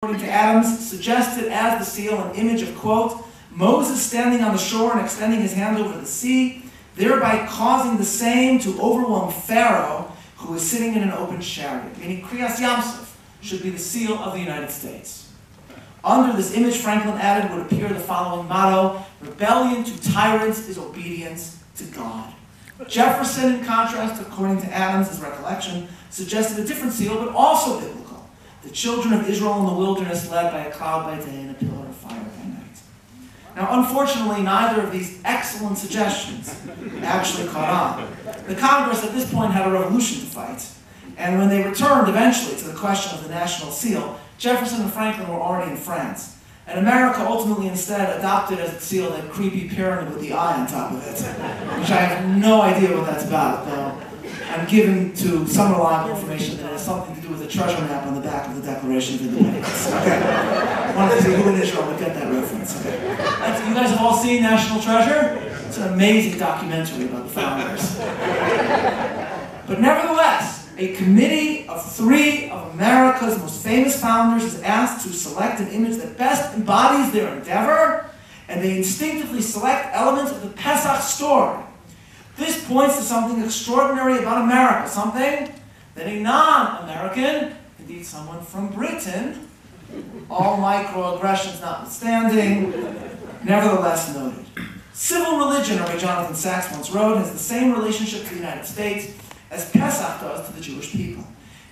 according to Adams, suggested as the seal an image of, quote, Moses standing on the shore and extending his hand over the sea, thereby causing the same to overwhelm Pharaoh, who is sitting in an open chariot, meaning Kriyas Yamsuf should be the seal of the United States. Under this image, Franklin added, would appear the following motto: rebellion to tyrants is obedience to God. Jefferson, in contrast, according to Adams' recollection, suggested a different seal, but also biblical: the children of Israel in the wilderness led by a cloud by day and a pillar of fire by night. Now, unfortunately, neither of these excellent suggestions actually caught on. The Congress at this point had a revolution to fight, and when they returned eventually to the question of the national seal, Jefferson and Franklin were already in France. And America ultimately instead adopted as its seal that creepy pyramid with the eye on top of it, which I have no idea what that's about, though I'm given to some reliable information that it has something to do with a treasure map on the back of the Declaration of Independence. Okay. I wanted to see who in Israel would get that reference. Okay. You guys have all seen National Treasure? It's an amazing documentary about the founders. But nevertheless, a committee of 3 of America's most famous founders is asked to select an image that best embodies their endeavor, and they instinctively select elements of the Pesach story. This points to something extraordinary about America, something that a non-American, indeed someone from Britain, all microaggressions notwithstanding, nevertheless noted. Civil religion, or Jonathan Sachs once wrote, has the same relationship to the United States as Pesach does to the Jewish people.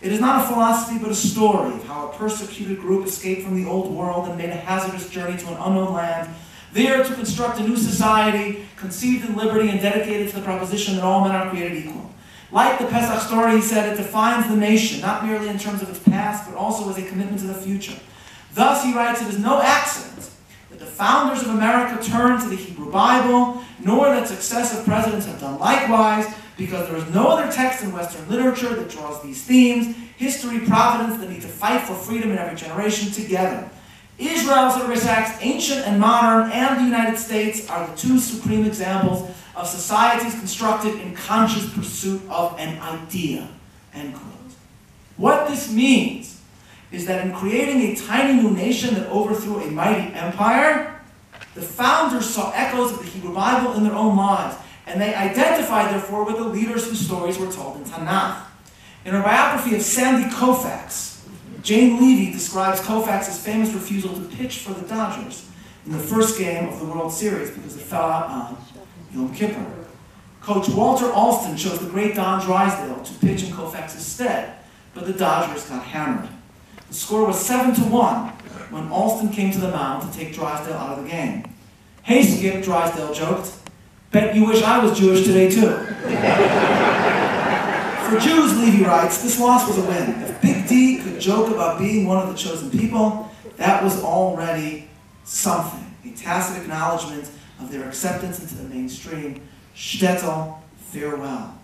It is not a philosophy, but a story of how a persecuted group escaped from the old world and made a hazardous journey to an unknown land, there to construct a new society, conceived in liberty and dedicated to the proposition that all men are created equal. Like the Pesach story, he said, it defines the nation, not merely in terms of its past, but also as a commitment to the future. Thus, he writes, it is no accident that the founders of America turned to the Hebrew Bible, nor that successive presidents have done likewise, because there is no other text in Western literature that draws these themes, history, providence, the need to fight for freedom in every generation, together. Israel, said Sachs, ancient and modern, and the United States are the 2 supreme examples of societies constructed in conscious pursuit of an idea, end quote. What this means is that in creating a tiny new nation that overthrew a mighty empire, the founders saw echoes of the Hebrew Bible in their own lives, and they identified, therefore, with the leaders whose stories were told in Tanakh. In her biography of Sandy Koufax, Jane Levy describes Koufax's famous refusal to pitch for the Dodgers in the first game of the World Series because it fell out on Yom Kippur. Coach Walter Alston chose the great Don Drysdale to pitch in Koufax's stead, but the Dodgers got hammered. The score was 7-1 when Alston came to the mound to take Drysdale out of the game. "Hey, Skip," Drysdale joked, "bet you wish I was Jewish today, too." For Jews, Levy writes, this loss was a win. If Big D could joke about being one of the chosen people, that was already something, a tacit acknowledgement of their acceptance into the mainstream. Shtetl, farewell.